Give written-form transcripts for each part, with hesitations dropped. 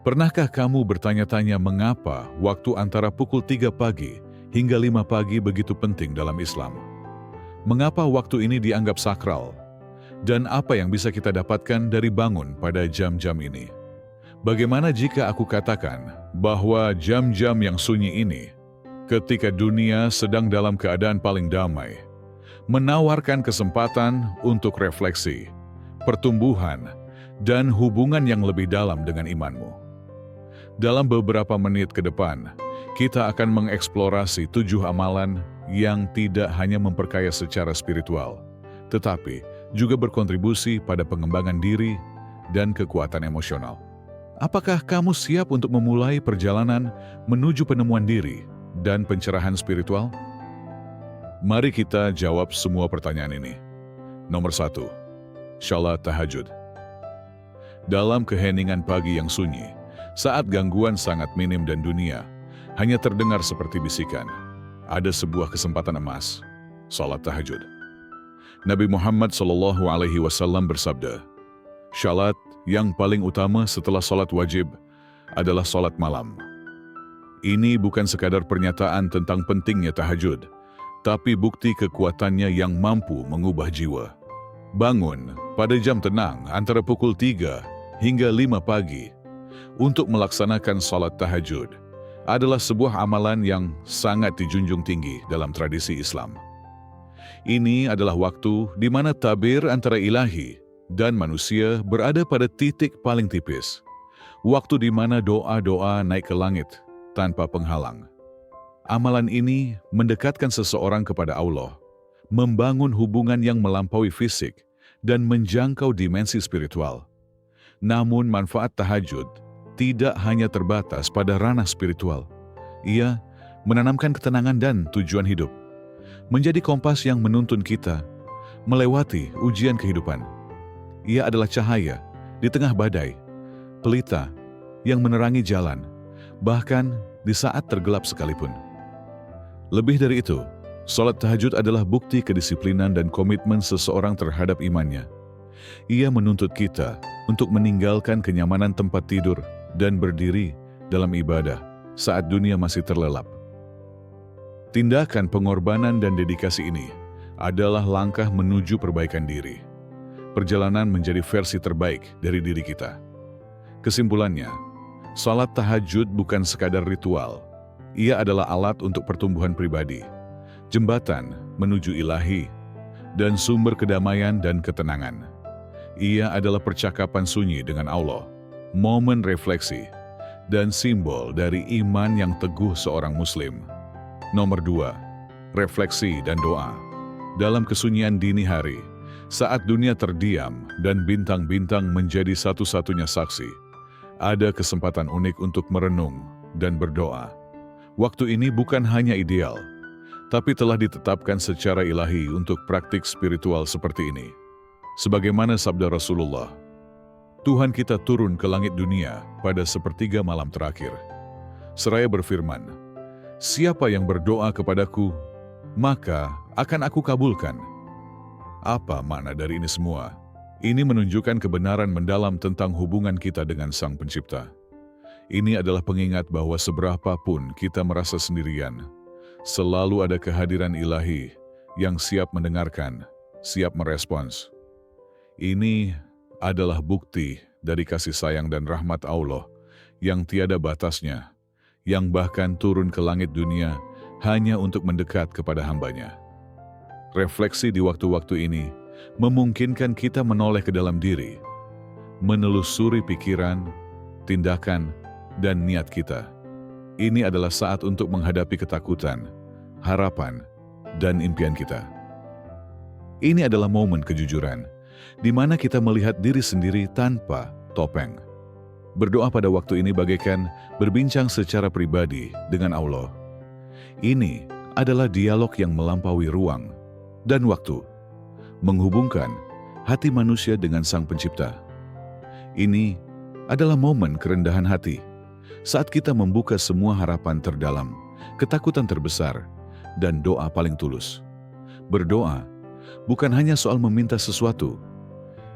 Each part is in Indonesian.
Pernahkah kamu bertanya-tanya mengapa waktu antara pukul 3 pagi hingga 5 pagi begitu penting dalam Islam? Mengapa waktu ini dianggap sakral? Dan apa yang bisa kita dapatkan dari bangun pada jam-jam ini? Bagaimana jika aku katakan bahwa jam-jam yang sunyi ini, ketika dunia sedang dalam keadaan paling damai, menawarkan kesempatan untuk refleksi, pertumbuhan, dan hubungan yang lebih dalam dengan imanmu? Dalam beberapa menit ke depan, kita akan mengeksplorasi 7 amalan yang tidak hanya memperkaya secara spiritual, tetapi juga berkontribusi pada pengembangan diri dan kekuatan emosional. Apakah kamu siap untuk memulai perjalanan menuju penemuan diri dan pencerahan spiritual? Mari kita jawab semua pertanyaan ini. Nomor 1. Shalat tahajud. Dalam keheningan pagi yang sunyi, saat gangguan sangat minim dan dunia hanya terdengar seperti bisikan, ada sebuah kesempatan emas, salat tahajud. Nabi Muhammad SAW bersabda, "Salat yang paling utama setelah salat wajib adalah salat malam." Ini bukan sekadar pernyataan tentang pentingnya tahajud, tapi bukti kekuatannya yang mampu mengubah jiwa. Bangun pada jam tenang antara pukul 3 hingga 5 pagi untuk melaksanakan salat tahajud adalah sebuah amalan yang sangat dijunjung tinggi dalam tradisi Islam. Ini adalah waktu di mana tabir antara ilahi dan manusia berada pada titik paling tipis. Waktu di mana doa-doa naik ke langit tanpa penghalang. Amalan ini mendekatkan seseorang kepada Allah, membangun hubungan yang melampaui fisik dan menjangkau dimensi spiritual. Namun manfaat tahajud tidak hanya terbatas pada ranah spiritual. Ia menanamkan ketenangan dan tujuan hidup. Menjadi kompas yang menuntun kita melewati ujian kehidupan. Ia adalah cahaya di tengah badai, pelita yang menerangi jalan, bahkan di saat tergelap sekalipun. Lebih dari itu, salat tahajud adalah bukti kedisiplinan dan komitmen seseorang terhadap imannya. Ia menuntut kita untuk meninggalkan kenyamanan tempat tidur dan berdiri dalam ibadah saat dunia masih terlelap. Tindakan pengorbanan dan dedikasi ini adalah langkah menuju perbaikan diri. Perjalanan menjadi versi terbaik dari diri kita. Kesimpulannya, salat tahajud bukan sekadar ritual. Ia adalah alat untuk pertumbuhan pribadi, jembatan menuju ilahi, dan sumber kedamaian dan ketenangan. Ia adalah percakapan sunyi dengan Allah, momen refleksi, dan simbol dari iman yang teguh seorang muslim. Nomor 2. Refleksi dan doa. Dalam kesunyian dini hari, saat dunia terdiam dan bintang-bintang menjadi satu-satunya saksi, ada kesempatan unik untuk merenung dan berdoa. Waktu ini bukan hanya ideal, tapi telah ditetapkan secara ilahi untuk praktik spiritual seperti ini. Sebagaimana sabda Rasulullah, Tuhan kita turun ke langit dunia pada sepertiga malam terakhir. Seraya berfirman, "Siapa yang berdoa kepadaku, maka akan aku kabulkan." Apa makna dari ini semua? Ini menunjukkan kebenaran mendalam tentang hubungan kita dengan Sang Pencipta. Ini adalah pengingat bahwa seberapapun kita merasa sendirian, selalu ada kehadiran ilahi yang siap mendengarkan, siap merespons. Ini adalah bukti dari kasih sayang dan rahmat Allah yang tiada batasnya, yang bahkan turun ke langit dunia hanya untuk mendekat kepada hamba-Nya. Refleksi di waktu-waktu ini memungkinkan kita menoleh ke dalam diri, menelusuri pikiran, tindakan, dan niat kita. Ini adalah saat untuk menghadapi ketakutan, harapan, dan impian kita. Ini adalah momen kejujuran, di mana kita melihat diri sendiri tanpa topeng. Berdoa pada waktu ini bagaikan berbincang secara pribadi dengan Allah. Ini adalah dialog yang melampaui ruang dan waktu, menghubungkan hati manusia dengan Sang Pencipta. Ini adalah momen kerendahan hati, saat kita membuka semua harapan terdalam, ketakutan terbesar, dan doa paling tulus. Berdoa bukan hanya soal meminta sesuatu.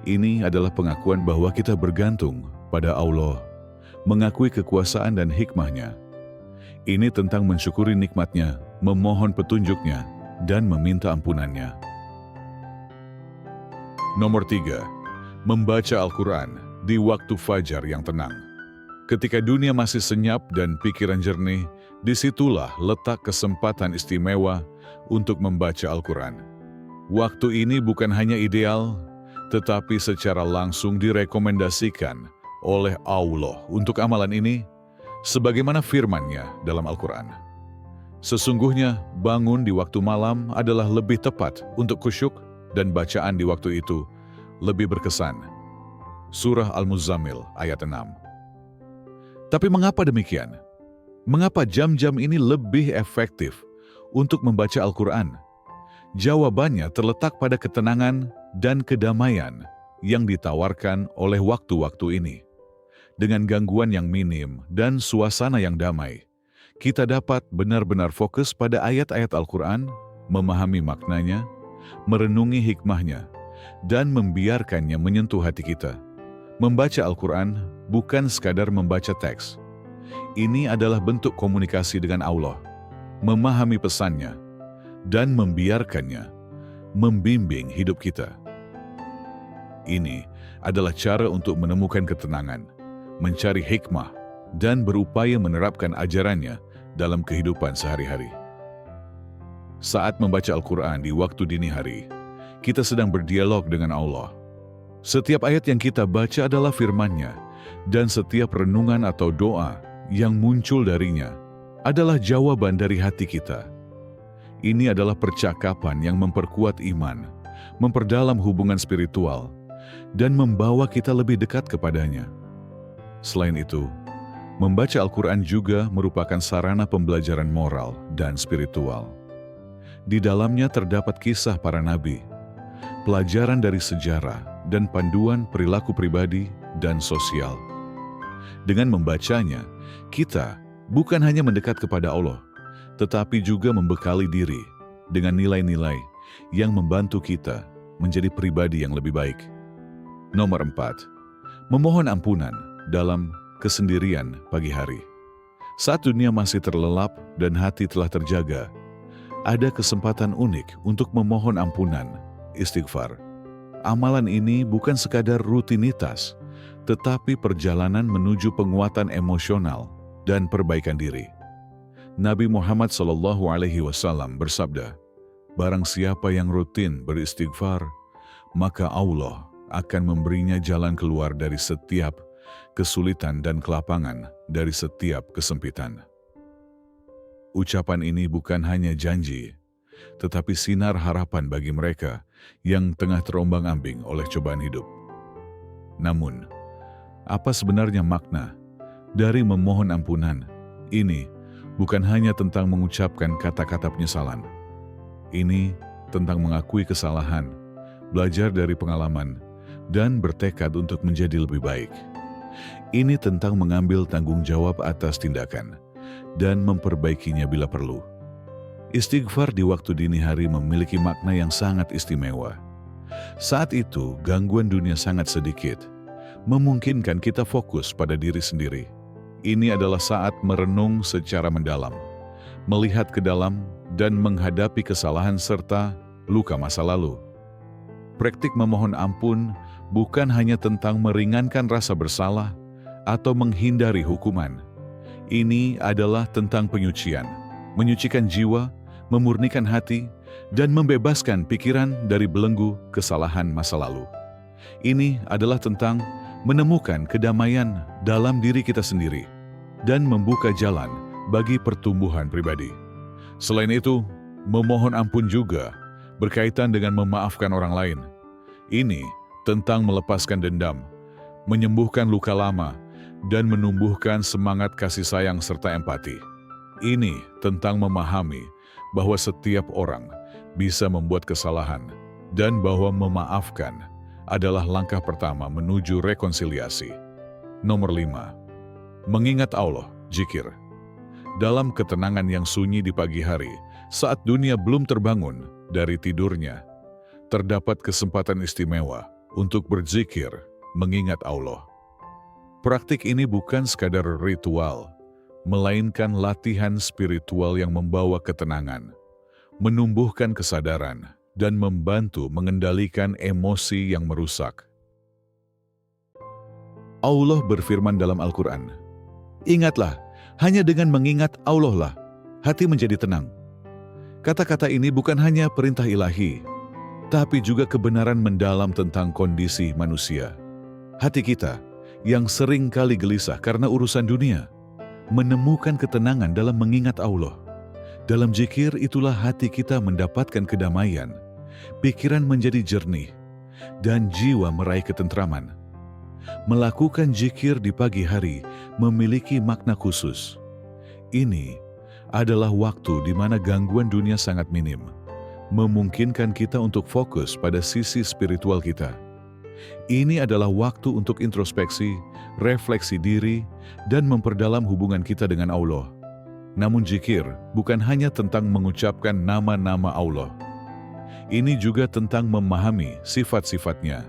Ini adalah pengakuan bahwa kita bergantung pada Allah, mengakui kekuasaan dan hikmah-Nya. Ini tentang mensyukuri nikmat-Nya, memohon petunjuk-Nya, dan meminta ampunan-Nya. Nomor 3. Membaca Al-Quran di waktu fajar yang tenang. Ketika dunia masih senyap dan pikiran jernih, disitulah letak kesempatan istimewa untuk membaca Al-Quran. Waktu ini bukan hanya ideal, tetapi secara langsung direkomendasikan oleh Allah untuk amalan ini, sebagaimana firman-Nya dalam Al-Quran. Sesungguhnya bangun di waktu malam adalah lebih tepat untuk khusyuk dan bacaan di waktu itu lebih berkesan. Surah Al-Muzammil ayat 6. Tapi mengapa demikian? Mengapa jam-jam ini lebih efektif untuk membaca Al-Quran? Jawabannya terletak pada ketenangan dan kedamaian yang ditawarkan oleh waktu-waktu ini. Dengan gangguan yang minim dan suasana yang damai, kita dapat benar-benar fokus pada ayat-ayat Al-Quran, memahami maknanya, merenungi hikmahnya, dan membiarkannya menyentuh hati kita. Membaca Al-Quran bukan sekadar membaca teks. Ini adalah bentuk komunikasi dengan Allah, memahami pesannya, dan membiarkannya membimbing hidup kita. Ini adalah cara untuk menemukan ketenangan, mencari hikmah, dan berupaya menerapkan ajarannya dalam kehidupan sehari-hari. Saat membaca Al-Quran di waktu dini hari, kita sedang berdialog dengan Allah. Setiap ayat yang kita baca adalah firman-Nya, dan setiap renungan atau doa yang muncul darinya adalah jawaban dari hati kita. Ini adalah percakapan yang memperkuat iman, memperdalam hubungan spiritual, dan membawa kita lebih dekat kepadanya. Selain itu, membaca Al-Quran juga merupakan sarana pembelajaran moral dan spiritual. Di dalamnya terdapat kisah para nabi, pelajaran dari sejarah, dan panduan perilaku pribadi dan sosial. Dengan membacanya, kita bukan hanya mendekat kepada Allah, tetapi juga membekali diri dengan nilai-nilai yang membantu kita menjadi pribadi yang lebih baik. Nomor 4. Memohon ampunan dalam kesendirian pagi hari. Saat dunia masih terlelap dan hati telah terjaga, ada kesempatan unik untuk memohon ampunan, istighfar. Amalan ini bukan sekadar rutinitas, tetapi perjalanan menuju penguatan emosional dan perbaikan diri. Nabi Muhammad SAW bersabda, "Barang siapa yang rutin beristighfar, maka Allah akan memberinya jalan keluar dari setiap kesulitan dan kelapangan, dari setiap kesempitan." Ucapan ini bukan hanya janji, tetapi sinar harapan bagi mereka yang tengah terombang-ambing oleh cobaan hidup. Namun, apa sebenarnya makna dari memohon ampunan? Ini bukan hanya tentang mengucapkan kata-kata penyesalan. Ini tentang mengakui kesalahan, belajar dari pengalaman, dan bertekad untuk menjadi lebih baik. Ini tentang mengambil tanggung jawab atas tindakan dan memperbaikinya bila perlu. Istighfar di waktu dini hari memiliki makna yang sangat istimewa. Saat itu, gangguan dunia sangat sedikit, memungkinkan kita fokus pada diri sendiri. Ini adalah saat merenung secara mendalam, melihat ke dalam dan menghadapi kesalahan serta luka masa lalu. Praktik memohon ampun bukan hanya tentang meringankan rasa bersalah atau menghindari hukuman. Ini adalah tentang penyucian, menyucikan jiwa, memurnikan hati, dan membebaskan pikiran dari belenggu kesalahan masa lalu. Ini adalah tentang menemukan kedamaian dalam diri kita sendiri dan membuka jalan bagi pertumbuhan pribadi. Selain itu, memohon ampun juga berkaitan dengan memaafkan orang lain. Ini tentang melepaskan dendam, menyembuhkan luka lama, dan menumbuhkan semangat kasih sayang serta empati. Ini tentang memahami bahwa setiap orang bisa membuat kesalahan dan bahwa memaafkan adalah langkah pertama menuju rekonsiliasi. Nomor 5. Mengingat Allah, zikir. Dalam ketenangan yang sunyi di pagi hari, saat dunia belum terbangun dari tidurnya, terdapat kesempatan istimewa untuk berzikir, mengingat Allah. Praktik ini bukan sekadar ritual, melainkan latihan spiritual yang membawa ketenangan, menumbuhkan kesadaran, dan membantu mengendalikan emosi yang merusak. Allah berfirman dalam Al-Quran, "Ingatlah, hanya dengan mengingat Allah lah, hati menjadi tenang." Kata-kata ini bukan hanya perintah ilahi, tapi juga kebenaran mendalam tentang kondisi manusia. Hati kita, yang sering kali gelisah karena urusan dunia, menemukan ketenangan dalam mengingat Allah. Dalam zikir itulah hati kita mendapatkan kedamaian, pikiran menjadi jernih, dan jiwa meraih ketentraman. Melakukan zikir di pagi hari memiliki makna khusus. Ini adalah waktu di mana gangguan dunia sangat minim, memungkinkan kita untuk fokus pada sisi spiritual kita. Ini adalah waktu untuk introspeksi, refleksi diri, dan memperdalam hubungan kita dengan Allah. Namun zikir bukan hanya tentang mengucapkan nama-nama Allah. Ini juga tentang memahami sifat-sifatnya,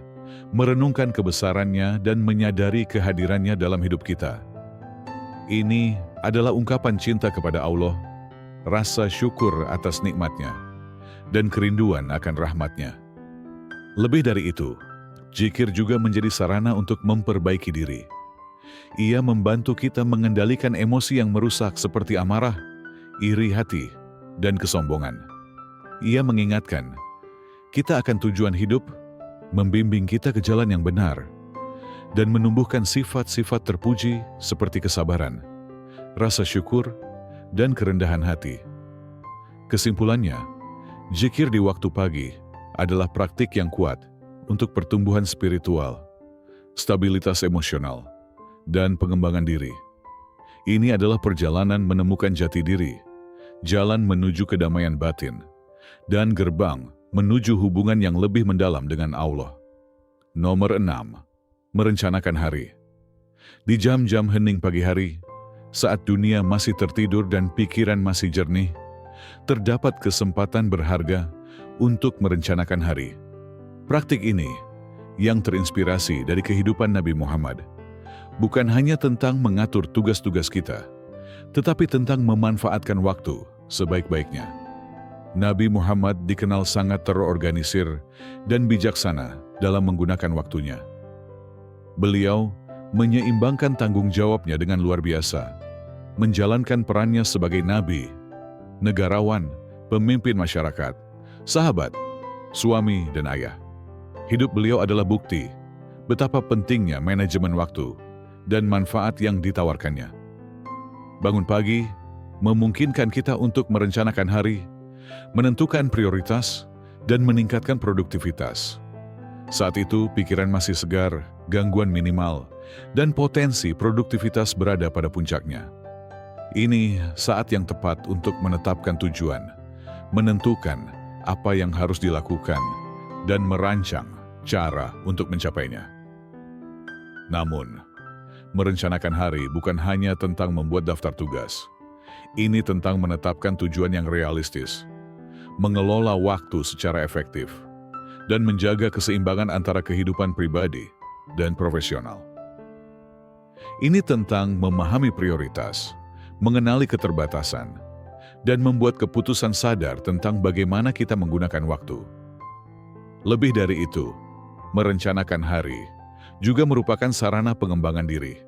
merenungkan kebesarannya, dan menyadari kehadirannya dalam hidup kita. Ini adalah ungkapan cinta kepada Allah, rasa syukur atas nikmatnya, dan kerinduan akan rahmatnya. Lebih dari itu, zikir juga menjadi sarana untuk memperbaiki diri. Ia membantu kita mengendalikan emosi yang merusak seperti amarah, iri hati, dan kesombongan. Ia mengingatkan kita akan tujuan hidup, membimbing kita ke jalan yang benar, dan menumbuhkan sifat-sifat terpuji seperti kesabaran, rasa syukur, dan kerendahan hati. Kesimpulannya, zikir di waktu pagi adalah praktik yang kuat untuk pertumbuhan spiritual, stabilitas emosional, dan pengembangan diri. Ini adalah perjalanan menemukan jati diri, jalan menuju kedamaian batin, dan gerbang menuju hubungan yang lebih mendalam dengan Allah. Nomor 6. Merencanakan hari. Di jam-jam hening pagi hari, saat dunia masih tertidur dan pikiran masih jernih, terdapat kesempatan berharga untuk merencanakan hari. Praktik ini, yang terinspirasi dari kehidupan Nabi Muhammad, bukan hanya tentang mengatur tugas-tugas kita, tetapi tentang memanfaatkan waktu sebaik-baiknya. Nabi Muhammad dikenal sangat terorganisir dan bijaksana dalam menggunakan waktunya. Beliau menyeimbangkan tanggung jawabnya dengan luar biasa, menjalankan perannya sebagai nabi, negarawan, pemimpin masyarakat, sahabat, suami, dan ayah. Hidup beliau adalah bukti betapa pentingnya manajemen waktu dan manfaat yang ditawarkannya. Bangun pagi memungkinkan kita untuk merencanakan hari, menentukan prioritas, dan meningkatkan produktivitas. Saat itu pikiran masih segar, gangguan minimal, dan potensi produktivitas berada pada puncaknya. Ini saat yang tepat untuk menetapkan tujuan, menentukan apa yang harus dilakukan, dan merancang cara untuk mencapainya. Namun, merencanakan hari bukan hanya tentang membuat daftar tugas. Ini tentang menetapkan tujuan yang realistis, mengelola waktu secara efektif, dan menjaga keseimbangan antara kehidupan pribadi dan profesional. Ini tentang memahami prioritas, mengenali keterbatasan, dan membuat keputusan sadar tentang bagaimana kita menggunakan waktu. Lebih dari itu, merencanakan hari juga merupakan sarana pengembangan diri.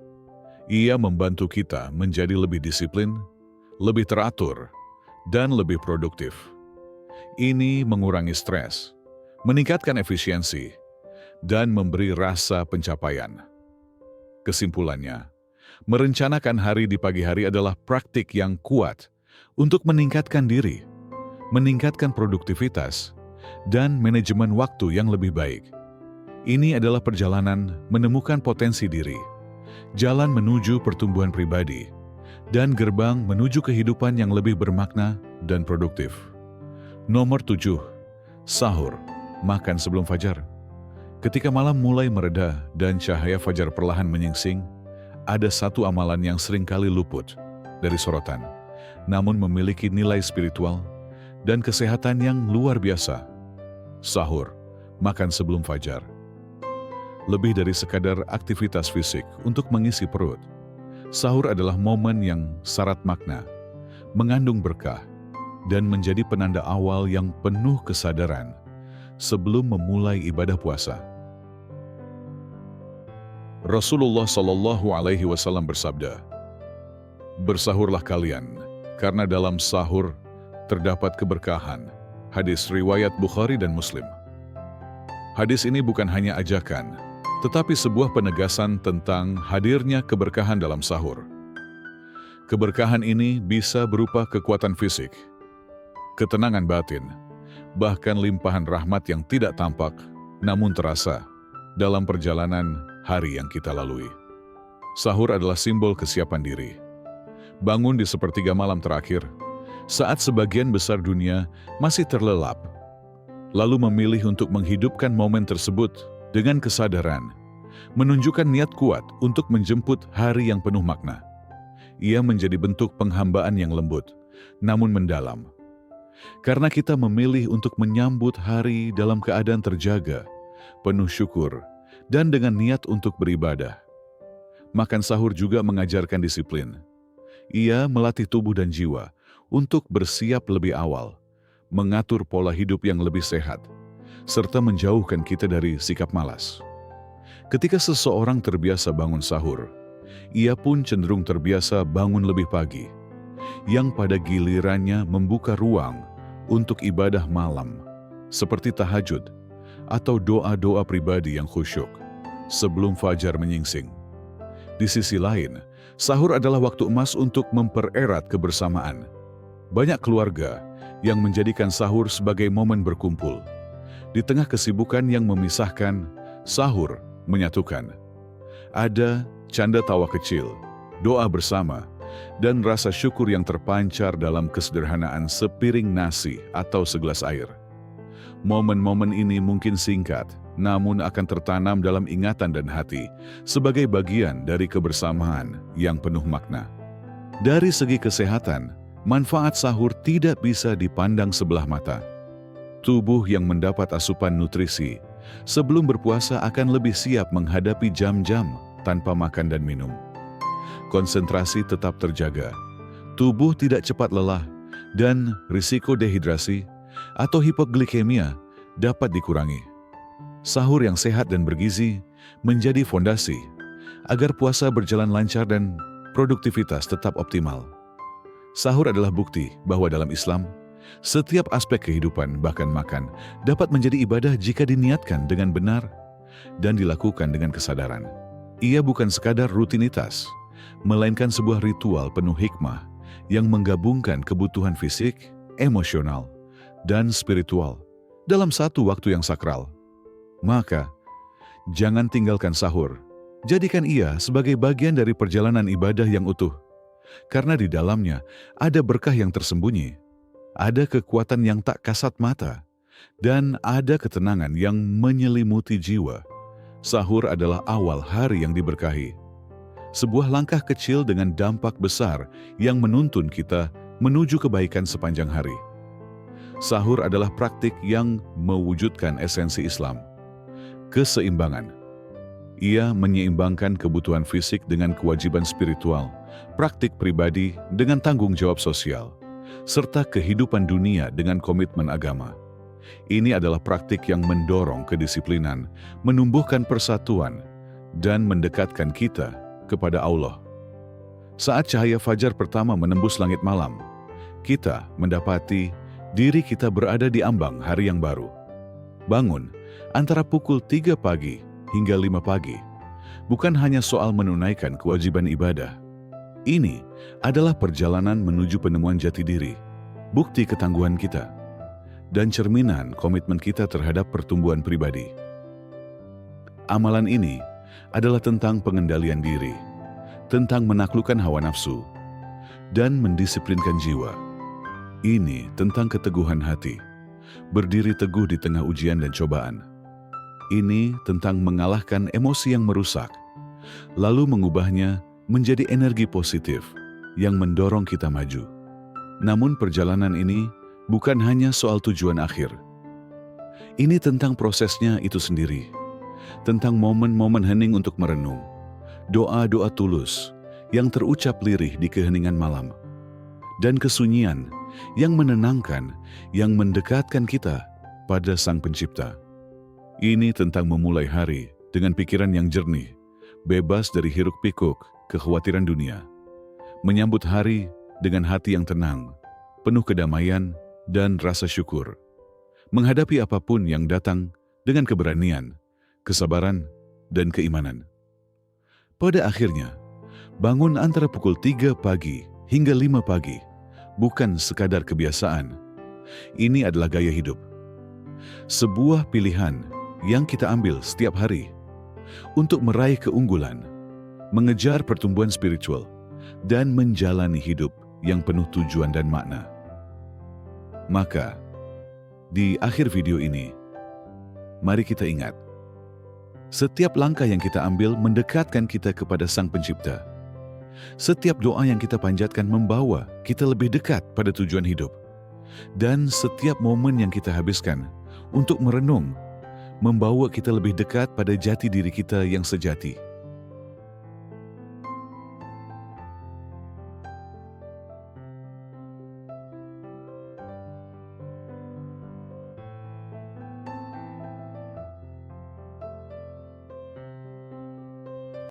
Ia membantu kita menjadi lebih disiplin, lebih teratur, dan lebih produktif. Ini mengurangi stres, meningkatkan efisiensi, dan memberi rasa pencapaian. Kesimpulannya, merencanakan hari di pagi hari adalah praktik yang kuat untuk meningkatkan diri, meningkatkan produktivitas, dan manajemen waktu yang lebih baik. Ini adalah perjalanan menemukan potensi diri, jalan menuju pertumbuhan pribadi, dan gerbang menuju kehidupan yang lebih bermakna dan produktif. Nomor 7. Sahur, makan sebelum fajar. Ketika malam mulai mereda dan cahaya fajar perlahan menyingsing, ada satu amalan yang seringkali luput dari sorotan, namun memiliki nilai spiritual dan kesehatan yang luar biasa. Sahur, makan sebelum fajar. lebih dari sekadar aktivitas fisik untuk mengisi perut. Sahur adalah momen yang syarat makna, mengandung berkah, dan menjadi penanda awal yang penuh kesadaran sebelum memulai ibadah puasa. Rasulullah Shallallahu Alaihi Wasallam bersabda, "Bersahurlah kalian, karena dalam sahur terdapat keberkahan." Hadis riwayat Bukhari dan Muslim. Hadis ini bukan hanya ajakan, tetapi sebuah penegasan tentang hadirnya keberkahan dalam sahur. Keberkahan ini bisa berupa kekuatan fisik, ketenangan batin, bahkan limpahan rahmat yang tidak tampak namun terasa dalam perjalanan hari yang kita lalui. Sahur adalah simbol kesiapan diri. Bangun di sepertiga malam terakhir, saat sebagian besar dunia masih terlelap, lalu memilih untuk menghidupkan momen tersebut dengan kesadaran, menunjukkan niat kuat untuk menjemput hari yang penuh makna. Ia menjadi bentuk penghambaan yang lembut, namun mendalam. Karena kita memilih untuk menyambut hari dalam keadaan terjaga, penuh syukur, dan dengan niat untuk beribadah. Makan sahur juga mengajarkan disiplin. Ia melatih tubuh dan jiwa untuk bersiap lebih awal, mengatur pola hidup yang lebih sehat, serta menjauhkan kita dari sikap malas. Ketika seseorang terbiasa bangun sahur, ia pun cenderung terbiasa bangun lebih pagi, yang pada gilirannya membuka ruang untuk ibadah malam, seperti tahajud atau doa-doa pribadi yang khusyuk sebelum fajar menyingsing. Di sisi lain, sahur adalah waktu emas untuk mempererat kebersamaan. Banyak keluarga yang menjadikan sahur sebagai momen berkumpul. Di tengah kesibukan yang memisahkan, sahur menyatukan. Ada canda tawa kecil, doa bersama, dan rasa syukur yang terpancar dalam kesederhanaan sepiring nasi atau segelas air. Momen-momen ini mungkin singkat, namun akan tertanam dalam ingatan dan hati sebagai bagian dari kebersamaan yang penuh makna. Dari segi kesehatan, manfaat sahur tidak bisa dipandang sebelah mata. Tubuh yang mendapat asupan nutrisi sebelum berpuasa akan lebih siap menghadapi jam-jam tanpa makan dan minum. Konsentrasi tetap terjaga, tubuh tidak cepat lelah, dan risiko dehidrasi atau hipoglikemia dapat dikurangi. Sahur yang sehat dan bergizi menjadi fondasi agar puasa berjalan lancar dan produktivitas tetap optimal. Sahur adalah bukti bahwa dalam Islam, setiap aspek kehidupan, bahkan makan, dapat menjadi ibadah jika diniatkan dengan benar dan dilakukan dengan kesadaran. Ia bukan sekadar rutinitas, melainkan sebuah ritual penuh hikmah yang menggabungkan kebutuhan fisik, emosional, dan spiritual dalam satu waktu yang sakral. Maka, jangan tinggalkan sahur. Jadikan ia sebagai bagian dari perjalanan ibadah yang utuh. Karena di dalamnya ada berkah yang tersembunyi, ada kekuatan yang tak kasat mata, dan ada ketenangan yang menyelimuti jiwa. Sahur adalah awal hari yang diberkahi. Sebuah langkah kecil dengan dampak besar yang menuntun kita menuju kebaikan sepanjang hari. Sahur adalah praktik yang mewujudkan esensi Islam. Keseimbangan. Ia menyeimbangkan kebutuhan fisik dengan kewajiban spiritual, praktik pribadi dengan tanggung jawab sosial, serta kehidupan dunia dengan komitmen agama. Ini adalah praktik yang mendorong kedisiplinan, menumbuhkan persatuan, dan mendekatkan kita kepada Allah. Saat cahaya fajar pertama menembus langit malam, kita mendapati diri kita berada di ambang hari yang baru. Bangun antara pukul 3 pagi hingga 5 pagi bukan hanya soal menunaikan kewajiban ibadah. Ini adalah perjalanan menuju penemuan jati diri, bukti ketangguhan kita, dan cerminan komitmen kita terhadap pertumbuhan pribadi. Amalan ini adalah tentang pengendalian diri, tentang menaklukkan hawa nafsu, dan mendisiplinkan jiwa. Ini tentang keteguhan hati, berdiri teguh di tengah ujian dan cobaan. Ini tentang mengalahkan emosi yang merusak, lalu mengubahnya menjadi energi positif yang mendorong kita maju. Namun perjalanan ini bukan hanya soal tujuan akhir. Ini tentang prosesnya itu sendiri. tentang momen-momen hening untuk merenung, doa-doa tulus yang terucap lirih di keheningan malam, dan kesunyian yang menenangkan, yang mendekatkan kita pada Sang Pencipta. Ini tentang memulai hari dengan pikiran yang jernih, bebas dari hiruk-pikuk kekhawatiran dunia, menyambut hari dengan hati yang tenang, penuh kedamaian dan rasa syukur, menghadapi apapun yang datang dengan keberanian, kesabaran, dan keimanan. Pada akhirnya, bangun antara pukul 3 pagi hingga 5 pagi bukan sekadar kebiasaan. Ini adalah gaya hidup. Sebuah pilihan yang kita ambil setiap hari untuk meraih keunggulan, mengejar pertumbuhan spiritual, dan menjalani hidup yang penuh tujuan dan makna. Maka, di akhir video ini, mari kita ingat, setiap langkah yang kita ambil mendekatkan kita kepada Sang Pencipta. Setiap doa yang kita panjatkan membawa kita lebih dekat pada tujuan hidup. Dan setiap momen yang kita habiskan untuk merenung, membawa kita lebih dekat pada jati diri kita yang sejati.